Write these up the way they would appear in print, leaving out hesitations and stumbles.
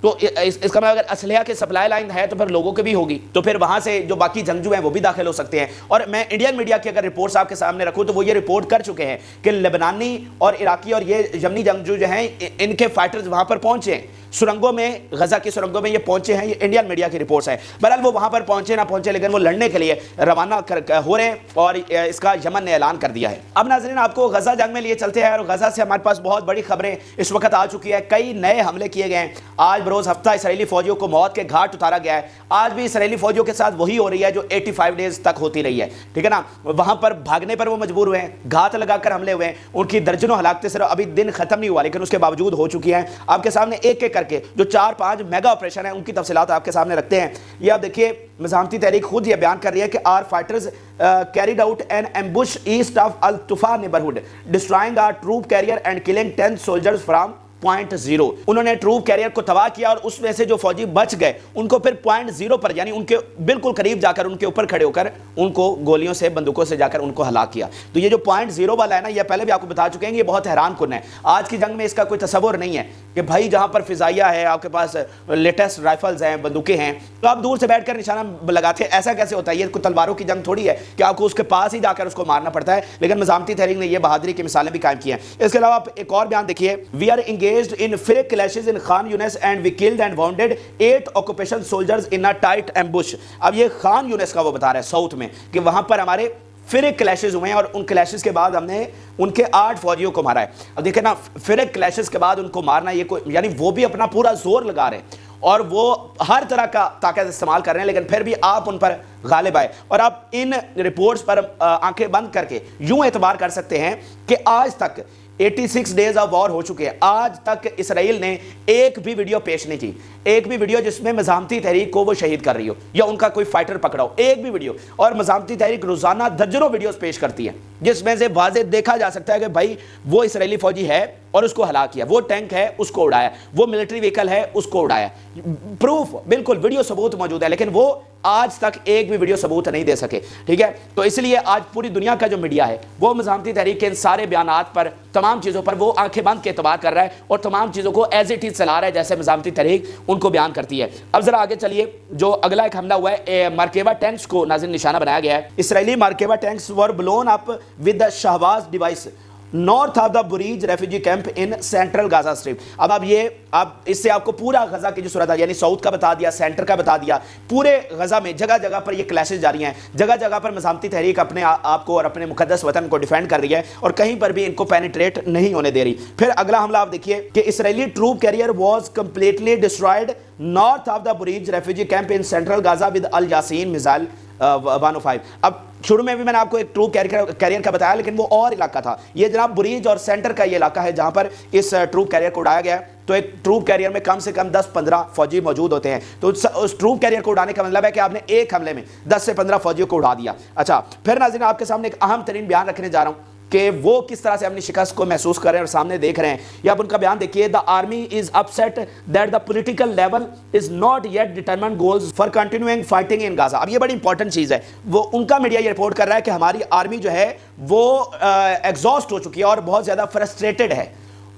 تو اس کا مطلب اگر اسلحہ کے سپلائی لائن ہے تو پھر لوگوں کے بھی ہوگی, تو پھر وہاں سے جو باقی جنگجو ہیں وہ بھی داخل ہو سکتے ہیں. اور میں انڈین میڈیا کی اگر رپورٹس آپ کے سامنے رکھوں تو وہ یہ رپورٹ کر چکے ہیں کہ لبنانی اور عراقی اور یہ یمنی جنگجو جو ہیں ان کے فائٹرز وہاں پر پہنچے ہیں, سرنگوں میں, غزہ کی سرنگوں میں یہ پہنچے ہیں. یہ انڈین میڈیا کی رپورٹس ہیں. بہرحال وہ وہاں پر پہنچے نہ پہنچے لیکن وہ لڑنے کے لیے روانہ ہو رہے ہیں اور اس کا یمن نے اعلان کر دیا ہے. اب ناظرین آپ کو غزہ جنگ میں لیے چلتے ہیں اور غزہ سے ہمارے پاس بہت بڑی خبریں اس وقت آ چکی ہے. کئی نئے حملے کیے گئے ہیں. آج بروز ہفتہ اسرائیلی فوجیوں کو موت کے گھاٹ اتارا گیا ہے. آج بھی اسرائیلی فوجیوں کے ساتھ وہی ہو رہی ہے جو 85 ڈیز تک ہوتی رہی ہے, ٹھیک ہے نا. وہاں پر بھاگنے پر وہ مجبور ہوئے ہیں, گھات لگا کر حملے ہوئے ہیں. ان کی درجنوں ہلاکتیں صرف ابھی دن ختم نہیں ہوا لیکن اس کے باوجود ہو چکی ہیں. آپ کے سامنے ایک ایک کر کے جو 4-5 میگا آپریشن ہیں ان کی تفصیلات آپ کے سامنے رکھتے ہیں. یہ آپ دیکھیے مزاحمتی تحریک خود یہ بیان کر رہی ہے کہ our fighters carried out an ambush east of Al-Tufa neighborhood, destroying our troop carrier and killing 10 soldiers from point 0. انہوں نے ٹروپ کیریئر کو تباہ کیا اور اس میں سے جو فوجی بچ گئے ان کو پھر پوائنٹ 0 پر یعنی ان کے بالکل قریب جا کر ان کے اوپر کھڑے ہو کر ان کو گولیوں سے بندوقوں سے جا کر ان کو ہلاک کیا. تو یہ جو پوائنٹ 0 والا ہے نا, یہ پہلے بھی آپ کو بتا چکے ہیں, یہ بہت حیران کن ہے. آج کی جنگ میں اس کا کوئی تصور نہیں ہے کہ بھائی جہاں پر فضائیہ ہے, آپ کے پاس لیٹسٹ رائفلز ہیں, بندوقیں ہیں, تو آپ دور سے بیٹھ کر نشانہ لگاتے ہیں. ایسا کیسے ہوتا ہے؟ یہ کوئی تلواروں کی جنگ تھوڑی ہے کہ آپ کو اس کے پاس ہی جا کر اس کو مارنا پڑتا ہے. لیکن مزاحمتی تحریک نے یہ بہادری کی مثالیں بھی قائم کی ہیں. اس کے علاوہ آپ ایک اور بیان دیکھیے, وی آر انگیجڈ ان فرق clashes in Khan Yunis and we killed and wounded 8 occupation soldiers in a tight ambush. اب یہ خان یونس کا وہ بتا رہا ہے ساؤتھ میں کہ وہاں پر ہمارے فرق کلیشز ہوئے ہیں اور ان کلیشز کے بعد ہم نے ان کے 8 فوجیوں کو مارا ہے. اب دیکھیں نا, فرق کلیشز کے بعد ان کو مارنا, یہ کوئی یعنی وہ بھی اپنا پورا زور لگا رہے ہیں اور وہ ہر طرح کا طاقت استعمال کر رہے ہیں لیکن پھر بھی آپ ان پر غالب آئے. اور آپ ان رپورٹس پر آنکھیں بند کر کے یوں اعتبار کر سکتے ہیں کہ آج تک 86 ڈیز آف وار ہو چکے ہیں. آج تک اسرائیل نے ایک بھی ویڈیو پیش نہیں کی, ایک بھی ویڈیو جس میں مزاحمتی تحریک کو وہ شہید کر رہی ہو یا ان کا کوئی فائٹر پکڑا ہو, ایک بھی ویڈیو. اور مزاحمتی تحریک روزانہ درجنوں ویڈیوز پیش کرتی ہے جس میں سے واضح دیکھا جا سکتا ہے کہ بھائی وہ اسرائیلی فوجی ہے اور اس کو ہلاک کیا, وہ ٹینک ہے اس کو اڑایا, وہ ملٹری وہیکل ہے اس کو اڑایا. پروف بالکل ویڈیو ثبوت موجود ہے لیکن وہ آج تک ایک بھی ویڈیو ثبوت نہیں دے سکے, ٹھیک ہے. تو اس لیے آج پوری دنیا کا جو میڈیا ہے وہ مزاحمتی تحریک کے ان سارے بیانات پر, تمام چیزوں پر وہ آنکھیں بند کے اعتبار کر رہا ہے اور تمام چیزوں کو ایز اٹ از چلا رہا ہے جیسے مزاحمتی تحریک ان کو بیان کرتی ہے. اب ذرا آگے چلیے, جو اگلا ایک حملہ ہوا ہے مارکیوا ٹینکس کو ناظرین نشانہ بنایا گیا ہے. Israeli Merkava tanks were blown up with the Shahbaz device north of the Bureij refugee camp in central Gaza strip. اب اس سے آپ کو پورا غزہ کی جو صورت ہے یعنی ساؤتھ کا بتا دیا, سینٹر کا بتا دیا, پورے غزہ میں جگہ جگہ پر یہ کلیشز جاری ہیں, جگہ جگہ پر مزاحمتی تحریک اپنے آپ کو اور اپنے مقدس وطن کو ڈیفینڈ کر رہی ہے اور کہیں پر بھی ان کو پینیٹریٹ نہیں ہونے دے رہی. پھر اگلا حملہ آپ دیکھیے کہ Israeli troop carrier was completely destroyed north of the Bureij refugee camp in central Gaza with al Yassin missile 105. اب شروع میں بھی میں نے آپ کو ایک ٹروپ کیریئر کا بتایا لیکن وہ اور علاقہ تھا. یہ جناب بریج اور سینٹر کا یہ علاقہ ہے جہاں پر اس ٹروپ کیریئر کو اڑایا گیا ہے. تو ایک ٹروپ کیریئر میں کم سے کم 10-15 فوجی موجود ہوتے ہیں. تو اس ٹروپ کیریئر کو اڑانے کا مطلب ہے کہ آپ نے ایک حملے میں 10 سے 15 فوجیوں کو اڑا دیا. اچھا, پھر ناظرین آپ کے سامنے ایک اہم ترین بیان رکھنے جا رہا ہوں کہ وہ کس طرح سے اپنی شکست کو محسوس کر رہے ہیں اور سامنے دیکھ رہے ہیں. یا آپ ان کا بیان دیکھیے, the army is upset that the political level is not yet determined goals for continuing fighting in Gaza. اب یہ بڑی امپورٹنٹ چیز ہے, وہ ان کا میڈیا یہ رپورٹ کر رہا ہے کہ ہماری آرمی جو ہے وہ ایگزاسٹ ہو چکی ہے اور بہت زیادہ فرسٹریٹڈ ہے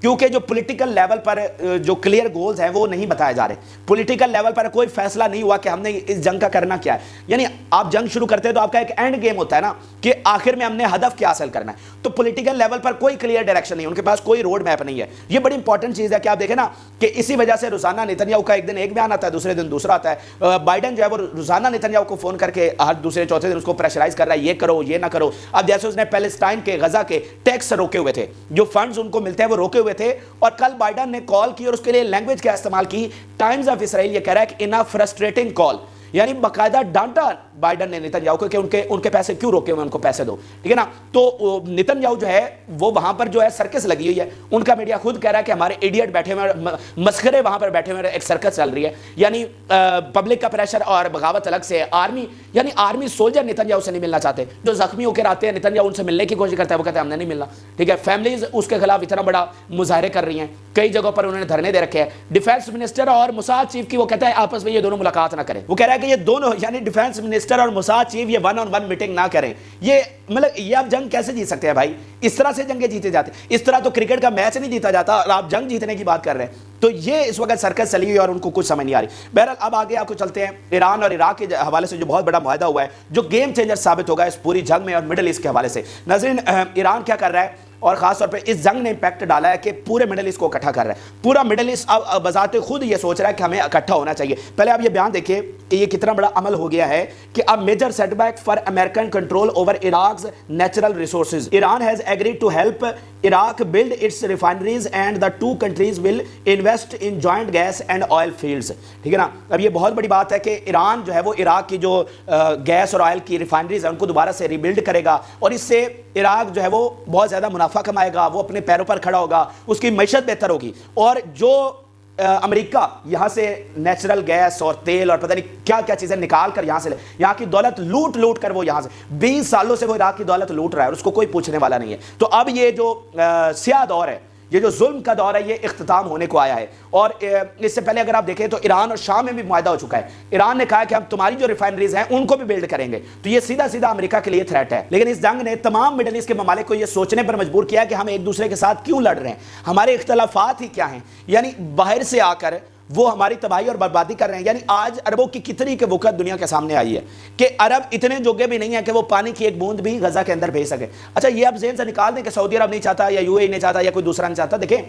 کیونکہ جو پولیٹیکل لیول پر جو کلیئر گولز ہیں وہ نہیں بتائے جا رہے. پولیٹیکل لیول پر کوئی فیصلہ نہیں ہوا کہ ہم نے اس جنگ کا کرنا کیا ہے. یعنی آپ جنگ شروع کرتے ہیں تو آپ کا ایک اینڈ گیم ہوتا ہے نا کہ آخر میں ہم نے ہدف کیا حاصل کرنا ہے. تو پولیٹیکل لیول پر کوئی کلیئر ڈائریکشن نہیں, ان کے پاس کوئی روڈ میپ نہیں ہے. یہ بڑی انپورٹنٹ چیز ہے کہ آپ دیکھیں نا کہ اسی وجہ سے روزانہ نیتنیاہو کا ایک دن ایک بیان آتا ہے, دوسرے دن دوسرا آتا ہے. بائیڈن جو ہے وہ روزانہ نیتنیاہو کو فون کر کے ہر دوسرے چوتھے دن اس کو پریشرائز کر رہا ہے, یہ کرو یہ نہ کرو. اب جیسے اس نے پیلسٹائن کے غزہ کے ٹیکس روکے ہوئے تھے, جو فنڈز ان کو ملتے ہیں وہ روکے ہوئے تھے, اور کل بائیڈن نے کال کی اور اس کے لیے لینگویج کیا استعمال کی, ٹائمز آف اسرائیل یہ کہہ رہا ہے کہ ان ا فرسٹریٹنگ کال, یعنی باقاعدہ ڈانٹا بائیڈن نے نیتنیاہو کو کہ ان کے پیسے کیوں روکے ہوئے, ان کو پیسے دو, ٹھیک ہے نا. تو نیتنیاہو جو ہے وہ وہاں پر جو ہے سرکس لگی ہوئی ہے. ان کا میڈیا خود کہہ رہا ہے کہ ہمارے ایڈیٹ بیٹھے ہوئے مسخرے وہاں پر بیٹھے ہوئے, ایک سرکس چل رہی ہے. یعنی پبلک کا پریشر اور بغاوت الگ سے. آرمی یعنی آرمی سولجر نیتنیاہو سے نہیں ملنا چاہتے, جو زخمی ہو کے آتے ہیں نیتنیاہو ان سے ملنے کی کوشش کرتا ہے, وہ کہتے ہیں ہم نے نہیں ملنا, ٹھیک ہے. فیملیز اس کے خلاف اتنا بڑا مظاہرے کر رہی ہیں, کئی جگہوں پر انہوں نے دھرنے دے رکھے ہیں. ڈیفینس منسٹر اور موساد چیف کی وہ کہتا ہے آپس میں یہ دونوں ملاقات نہ کریں. وہ کہہ رہا ہے کہ یہ دونوں یعنی ڈیفینس منسٹر اور موساد چیف یہ 1-on-1 میٹنگ نہ کریں. یہ مطلب یہ آپ جنگ کیسے جیت سکتے ہیں بھائی؟ اس طرح سے جنگیں جیتے جاتے ہیں؟ اس طرح تو کرکٹ کا میچ نہیں جیتا جاتا اور آپ جنگ جیتنے کی بات کر رہے ہیں. تو یہ اس وقت سرکس چلی ہوئی اور ان کو کچھ سمجھ نہیں آ رہی. بہرحال اب آگے آپ کو چلتے ہیں. ایران اور عراق کے حوالے سے جو بہت بڑا معاہدہ ہوا ہے جو گیم چینجر ثابت ہوگا اس پوری جنگ میں اور مڈل ایسٹ کے حوالے سے. ناظرین ایران کیا کر رہا ہے اور خاص طور پہ اس جنگ نے امپیکٹ ڈالا ہے کہ پورے مڈل ایسٹ کو اکٹھا کر رہا ہے. پورا مڈل ایسٹ اب بذات خود یہ سوچ رہا ہے کہ ہمیں اکٹھا ہونا چاہیے. پہلے آپ یہ بیان دیکھیں کہ یہ کتنا بڑا عمل ہو گیا ہے کہ اب major setback for American control over عراق's natural resources. Iran has agreed to help Iraq build its refineries and the two countries will invest in joint gas and oil fields. ٹھیک ہے نا. اب یہ بہت بڑی بات ہے کہ ایران جو ہے وہ عراق کی جو گیس اور آئل کی ریفائنریز ہیں ان کو دوبارہ سے ریبلڈ کرے گا اور اس سے عراق جو ہے وہ بہت زیادہ منافع کمائے گا, وہ اپنے پیروں پر کھڑا ہوگا, اس کی معیشت بہتر ہوگی. اور جو امریکہ یہاں سے نیچرل گیس اور تیل اور پتہ نہیں کیا کیا چیزیں نکال کر یہاں سے یہاں کی دولت لوٹ کر وہ یہاں سے 20 سالوں سے وہ عراق کی دولت لوٹ رہا ہے اور اس کو کوئی پوچھنے والا نہیں ہے. تو اب یہ جو سیاہ دور ہے, یہ جو ظلم کا دور ہے, یہ اختتام ہونے کو آیا ہے. اور اس سے پہلے اگر آپ دیکھیں تو ایران اور شام میں بھی معاہدہ ہو چکا ہے. ایران نے کہا کہ ہم تمہاری جو ریفائنریز ہیں ان کو بھی بلڈ کریں گے. تو یہ سیدھا امریکہ کے لیے تھریٹ ہے. لیکن اس جنگ نے تمام مڈل ایسٹ کے ممالک کو یہ سوچنے پر مجبور کیا کہ ہم ایک دوسرے کے ساتھ کیوں لڑ رہے ہیں, ہمارے اختلافات ہی کیا ہیں. یعنی باہر سے آ کر وہ ہماری تباہی اور بربادی کر رہے ہیں. یعنی آج عربوں کی کتنی کہ وقت دنیا کے سامنے آئی ہے کہ عرب اتنے جوگے بھی نہیں ہیں کہ وہ پانی کی ایک بوند بھی غزہ کے اندر بھیج سکے. اچھا یہ اب ذہن سے نکال دیں کہ سعودی عرب نہیں چاہتا یا UAE نہیں چاہتا یا کوئی دوسرا نہیں چاہتا. دیکھیں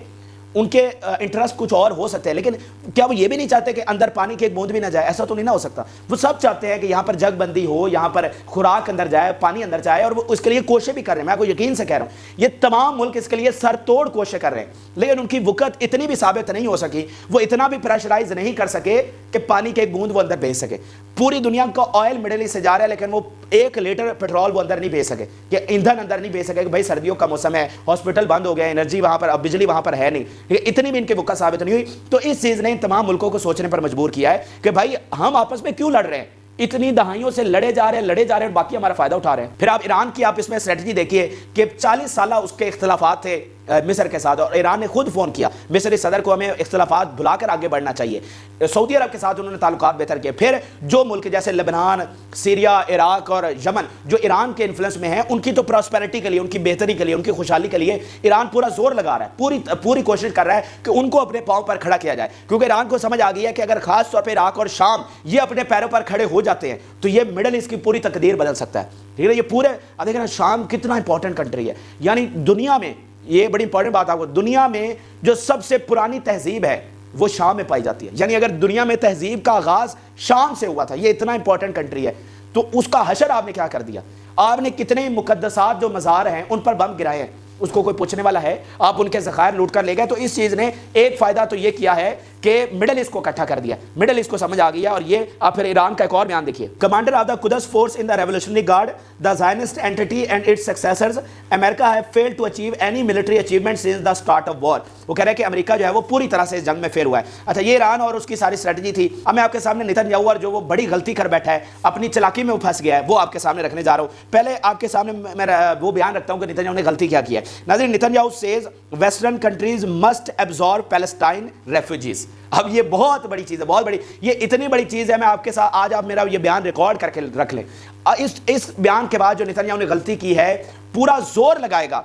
ان کے انٹرسٹ کچھ اور ہو سکتے ہیں, لیکن کیا وہ یہ بھی نہیں چاہتے کہ اندر پانی کی ایک بوند بھی نہ جائے؟ ایسا تو نہیں نہ ہو سکتا. وہ سب چاہتے ہیں کہ یہاں پر جگ بندی ہو, یہاں پر خوراک اندر جائے, پانی اندر جائے, اور وہ اس کے لیے کوششیں بھی کر رہے ہیں. میں آپ کو یقین سے کہہ رہا ہوں یہ تمام ملک اس کے لیے سر توڑ کوششیں کر رہے ہیں, لیکن ان کی وقت اتنی بھی ثابت نہیں ہو سکی, وہ اتنا بھی پریشرائز نہیں کر سکے کہ پانی کی ایک بوند وہ اندر بھیج سکے. پوری دنیا کا آئل مڈل ایسٹ سے جا رہا ہے لیکن وہ 1 لیٹر پیٹرول وہ اندر نہیں بھیج سکے, کہ ایندھن اندر نہیں بھیج سکے کہ بھائی سردیوں کا موسم ہے, ہاسپٹل بند ہو گئے, انرجی وہاں پر, اب بجلی وہاں پر ہے نہیں. اتنی بھی ان کے وقت ثابت نہیں ہوئی. تو اس چیز نے تمام ملکوں کو سوچنے پر مجبور کیا ہے کہ بھائی ہم آپس میں کیوں لڑ رہے ہیں, اتنی دہائیوں سے لڑے جا رہے ہیں اور باقی ہمارا فائدہ اٹھا رہے ہیں. پھر آپ ایران کی آپ اس میں اسٹریٹجی دیکھیے کہ 40 سالہ اس کے اختلافات تھے مصر کے ساتھ, اور ایران نے خود فون کیا مصری صدر کو ہمیں اختلافات بھلا کر آگے بڑھنا چاہیے. سعودی عرب کے ساتھ انہوں نے تعلقات بہتر کیے. پھر جو ملک جیسے لبنان, سیریا, عراق اور یمن جو ایران کے انفلوئنس میں ہیں, ان کی تو پراسپیرٹی کے لیے, ان کی بہتری کے لیے, ان کی خوشحالی کے لیے ایران پورا زور لگا رہا ہے, پوری کوشش کر رہا ہے کہ ان کو اپنے پاؤں پر کھڑا کیا جائے. کیونکہ ایران کو سمجھ آ گئی ہے کہ اگر خاص طور پہ عراق اور شام یہ اپنے پیروں پر کھڑے ہو جاتے ہیں تو یہ مڈل ایسٹ کی پوری تقدیر بدل سکتا ہے. ٹھیک ہے, یہ پورے دیکھیں نا شام کتنا امپورٹنٹ کنٹری ہے. یعنی دنیا میں, یہ بڑی امپورٹنٹ بات آپ کو, دنیا میں جو سب سے پرانی تہذیب ہے وہ شام میں پائی جاتی ہے. یعنی اگر دنیا میں تہذیب کا آغاز شام سے ہوا تھا, یہ اتنا امپورٹنٹ کنٹری ہے, تو اس کا حشر آپ نے کیا کر دیا. آپ نے کتنے مقدسات جو مزار ہیں ان پر بم گرائے ہیں, اس کو کوئی پوچھنے والا ہے؟ آپ ان کے ذخائر لوٹ کر لے گئے. تو اس چیز نے ایک فائدہ تو یہ کیا ہے کہ مڈل ایسٹ کو اکٹھا کر دیا, مڈل ایسٹ کو سمجھ آ گیا. اور یہ آپ پھر ایران کا ایک اور بیان دیکھیے, commander of the Quds force in the revolutionary guard, the Zionist entity and its successors, America have failed to achieve any military achievement since the start of war. وہ کہہ رہے ہیں کہ امریکہ جو ہے وہ پوری طرح سے اس جنگ میں فیل ہوا ہے. اچھا یہ ایران اور اس کی ساری اسٹریٹجی تھی. اب میں آپ کے سامنے نیتن یاہو جو وہ بڑی غلطی کر بیٹھا ہے, اپنی چلاکی میں وہ پھنس گیا ہے, وہ آپ کے سامنے رکھنے جا رہا ہوں. پہلے آپ کے سامنے میں وہ بیان رکھتا ہوں کہ نیتن یاہو نے غلطی کیا ہے. ناظرین Nitin Yahoo says western countries must absorb Palestine refugees. اب یہ بہت بڑی چیز ہے, بہت بڑی, یہ اتنی بڑی چیز ہے. میں آپ کے ساتھ آج آپ میرا یہ بیان ریکارڈ کر کے رکھ لیں. اس بیان کے بعد جو نیتن یاہو نے غلطی کی ہے, پورا زور لگائے گا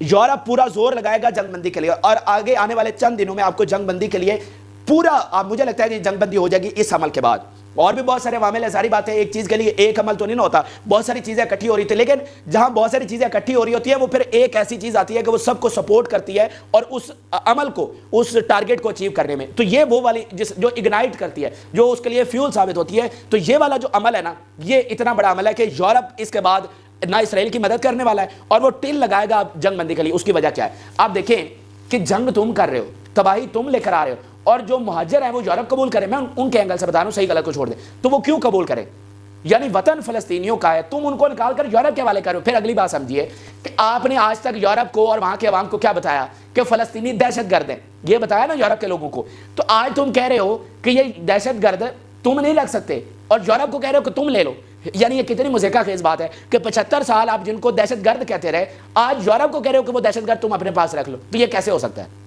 یورپ, پورا زور لگائے گا جنگ بندی کے لیے, اور آگے آنے والے چند دنوں میں آپ کو جنگ بندی کے لیے پورا, مجھے لگتا ہے کہ جنگ بندی ہو جائے گی اس عمل کے بعد. اور بھی بہت سارے عوامل ہیں, ساری باتیں ایک چیز کے لیے ایک عمل تو نہیں ہوتا, بہت ساری چیزیں اکٹھی ہو رہی تھی. لیکن جہاں بہت ساری چیزیں اکٹھی ہو رہی ہوتی ہیں وہ پھر ایک ایسی چیز آتی ہے کہ وہ سب کو سپورٹ کرتی ہے اور اس عمل کو, اس ٹارگیٹ کو اچیو کرنے میں. تو یہ وہ والی جو اگنائٹ کرتی ہے, جو اس کے لیے فیول ثابت ہوتی ہے. تو یہ والا جو عمل ہے نا, یہ اتنا بڑا عمل ہے کہ یورپ اس کے بعد نہ اسرائیل کی مدد کرنے والا ہے اور وہ ٹل لگائے گا جنگ بندی کے لیے. اس کی وجہ کیا ہے آپ دیکھیں کہ جنگ تم کر رہے ہو, تباہی تم لے کر آ رہے ہو, اور جو مہاجر ہیں وہ یورپ قبول کریں. میں ان کے اینگل سے بتا رہا ہوں, صحیح غلط کو چھوڑ دیں. تو وہ کیوں قبول کریں؟ یعنی وطن فلسطینیوں کا ہے, تم ان کو نکال کر یورپ کے حوالے کرو. پھر اگلی بات سمجھیے کہ آپ نے آج تک یورپ کو اور وہاں کے عوام کو کیا بتایا کہ فلسطینی دہشت گرد ہیں, یہ بتایا نا یورپ کے لوگوں کو. تو آج تم کہہ رہے ہو کہ یہ دہشت گرد تم نہیں رکھ سکتے اور یورپ کو کہہ رہے ہو کہ تم لے لو. یعنی یہ کتنی مضحکہ خیز بات ہے کہ 75 سال آپ جن کو دہشت گرد کہتے رہے, آج یورپ کو کہہ رہے ہو کہ وہ دہشت گرد تم اپنے پاس رکھ لو. تو یہ کیسے ہو سکتا ہے؟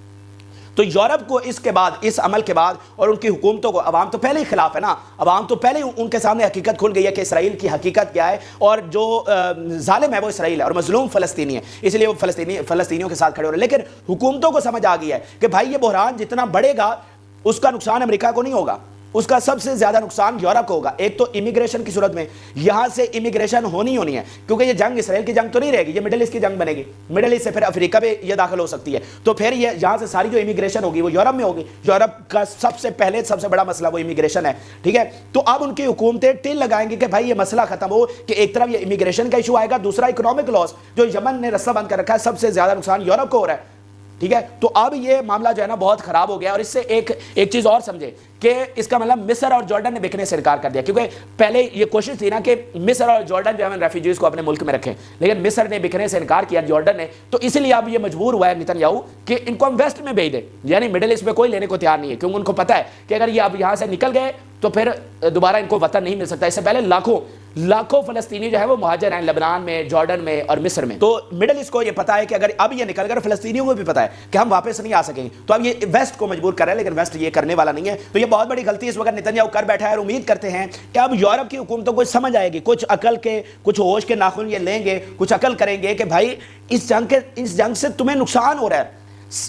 تو یورپ کو اس کے بعد، اس عمل کے بعد، اور ان کی حکومتوں کو، عوام تو پہلے ہی خلاف ہے نا، عوام تو پہلے ہی ان کے سامنے حقیقت کھل گئی ہے کہ اسرائیل کی حقیقت کیا ہے، اور جو ظالم ہے وہ اسرائیل ہے اور مظلوم فلسطینی ہے، اس لیے وہ فلسطینیوں کے ساتھ کھڑے ہو رہے ہیں۔ لیکن حکومتوں کو سمجھ آ گئی ہے کہ بھائی یہ بحران جتنا بڑھے گا اس کا نقصان امریکہ کو نہیں ہوگا، اس کا سب سے زیادہ نقصان یورپ کو ہوگا۔ ایک تو امیگریشن کی صورت میں یہاں سے امیگریشن ہونی ہے، کیونکہ یہ جنگ اسرائیل کی جنگ تو نہیں رہے گی، یہ مڈل ایسٹ کی جنگ بنے گی، مڈل ایسٹ سے پھر افریقہ پہ یہ داخل ہو سکتی ہے، تو پھر یہ یہاں سے ساری جو امیگریشن ہوگی وہ یورپ میں ہوگی۔ یورپ کا سب سے بڑا مسئلہ وہ امیگریشن ہے، ٹھیک ہے۔ تو اب ان کی حکومتیں ٹیل لگائیں گی کہ بھائی یہ مسئلہ ختم ہو، کہ ایک طرف یہ امیگریشن کا ایشو آئے گا، دوسرا اکنامک لاس جو یمن نے رستہ بند کر رکھا ہے، سب سے زیادہ نقصان یورپ کو ہو رہا ہے، ٹھیک ہے۔ تو اب یہ معاملہ جو ہے نا بہت خراب ہو گیا، اور اس سے ایک چیز اور سمجھے کہ اس کا مطلب مصر اور جارڈن نے بکنے سے انکار کر دیا، کیونکہ پہلے یہ کوشش تھی نا کہ مصر اور جارڈن جو ہے ریفیوجیز کو اپنے ملک میں رکھیں، لیکن مصر نے بکنے سے انکار کیا، جارڈن نے، تو اسی لیے اب یہ مجبور ہوا ہے نتن یاہو کہ ان کو ہم ویسٹ میں بھیج دیں، یعنی مڈل ایسٹ میں کوئی لینے کو تیار نہیں ہے، کیونکہ ان کو پتہ ہے کہ اگر یہ اب یہاں سے نکل گئے تو پھر دوبارہ ان کو وطن نہیں مل سکتا۔ اس سے پہلے لاکھوں فلسطینی جو ہے وہ مہاجر ہیں لبنان میں، جارڈن میں اور مصر میں۔ تو مڈل ایسٹ کو یہ پتا ہے کہ اگر اب یہ نکل کر، فلسطینیوں کو بھی پتا ہے کہ ہم واپس نہیں آ سکیں گے، تو اب یہ ویسٹ کو مجبور کر رہا ہے، لیکن ویسٹ یہ کرنے والا نہیں ہے۔ تو یہ بہت بڑی غلطی اس وقت نتن یاہو کر بیٹھا ہے، اور امید کرتے ہیں کہ اب یورپ کی حکومتوں کو سمجھ آئے گی، کچھ عقل کے، کچھ ہوش کے ناخن یہ لیں گے، کچھ عقل کریں گے کہ بھائی اس جنگ سے تمہیں نقصان ہو رہا ہے۔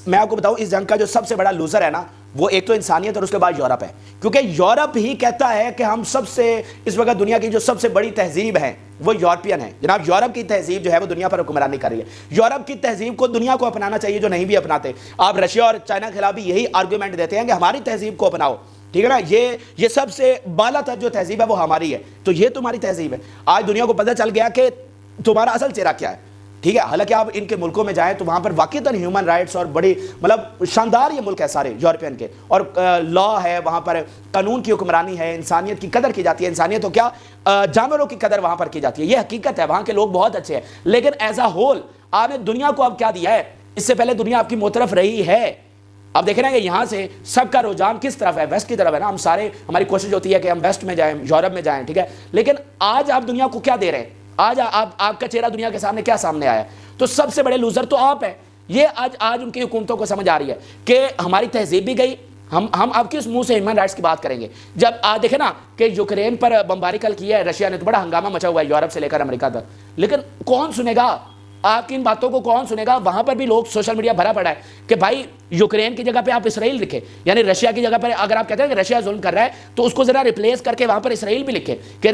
میں آپ کو بتاؤں اس جنگ کا جو سب سے بڑا لوزر ہے نا، وہ ایک تو انسانیت اور اس کے بعد یورپ ہے، کیونکہ یورپ ہی کہتا ہے کہ ہم سب سے، اس وقت دنیا کی جو سب سے بڑی تہذیب ہے وہ یورپین ہے۔ جناب یورپ کی تہذیب جو ہے وہ دنیا پر حکمرانی کر رہی ہے، یورپ کی تہذیب کو دنیا کو اپنانا چاہیے، جو نہیں بھی اپناتے۔ آپ رشیا اور چائنا کے خلاف بھی یہی آرگومنٹ دیتے ہیں کہ ہماری تہذیب کو اپناؤ، ٹھیک ہے نا، یہ سب سے بالا تر جو تہذیب ہے وہ ہماری ہے، تو یہ تمہاری تہذیب ہے۔ آج دنیا کو پتہ چل گیا کہ تمہارا اصل چہرہ کیا ہے، ٹھیک ہے۔ حالانکہ آپ ان کے ملکوں میں جائیں تو وہاں پر واقعتاً ہیومن رائٹس اور بڑی مطلب شاندار یہ ملک ہے سارے یورپین کے، اور لا ہے وہاں پر، قانون کی حکمرانی ہے، انسانیت کی قدر کی جاتی ہے، انسانیت تو کیا جانوروں کی قدر وہاں پر کی جاتی ہے، یہ حقیقت ہے، وہاں کے لوگ بہت اچھے ہیں۔ لیکن ایز اے ہول آپ نے دنیا کو اب کیا دیا ہے؟ اس سے پہلے دنیا آپ کی مترف رہی ہے، اب دیکھ رہے ہیں کہ یہاں سے سب کا رجحان کس طرف ہے؟ ویسٹ کی طرف ہے نا۔ ہم سارے، ہماری کوشش ہوتی ہے کہ ہم ویسٹ میں جائیں، یورپ میں جائیں، ٹھیک ہے، لیکن آج آپ دنیا کو کیا دے رہے ہیں؟ آج آپ کا چہرہ دنیا کے سامنے کیا سامنے آیا ہے؟ تو سب سے بڑے لوزر تو آپ ہیں۔ یہ آج ان کی حکومتوں کو سمجھ آ رہی ہے کہ ہماری تہذیب بھی گئی، ہم آپ کس منہ سے ہیومن رائٹس کی بات کریں گے؟ جب آج دیکھیں نا کہ یوکرین پر بمباری کل کیا ہے رشیا نے، تو بڑا ہنگامہ مچا ہوا ہے یورپ سے لے کر امریکہ تک، لیکن کون سنے گا آپ کی ان باتوں کو؟ کون سنے گا؟ وہاں پر بھی لوگ سوشل میڈیا بھرا پڑا ہے کہ بھائی یوکرین کی جگہ پہ آپ اسرائیل لکھیں، یعنی رشیا کی جگہ پر اگر آپ کہتے ہیں کہ رشیا ظلم کر رہا ہے تو اس کو ذرا ریپلیس کر کے وہاں پر اسرائیل بھی لکھیں کہ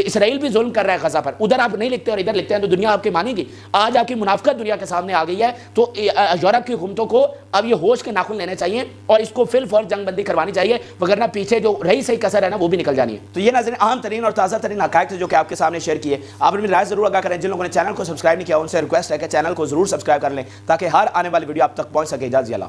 اسرائیل بھی ظلم کر رہا ہے غزہ پر۔ ادھر آپ نہیں لکھتے اور ادھر لکھتے ہیں تو دنیا آپ کی مانے گی؟ آج آپ کی منافقت دنیا کے سامنے آ گئی ہے، تو یورپ کی حکومتوں کو اب یہ ہوش کے ناخن لینے چاہیے اور اس کو فی الفور جنگ بندی کروانی چاہیے، وگرنہ پیچھے جو رہی صحیح کسر ہے نا وہ بھی نکل جانی ہے۔ تو یہ ناظرین اہم ترین اور تازہ ترین حقائق تھے جو کہ آپ کے سامنے شیئر کیے، آپ اپنی رائے ضرور آگاہ کریں۔ جن لوگوں نے چینل کو سبسکرائب نہیں کیا ان سے ریکویسٹ ہے کہ چینل کو ضرور سبسکرائب کر لیں تاکہ ہر آنے والی ویڈیو آپ تک پہنچ سکے۔ اجازت اللہ۔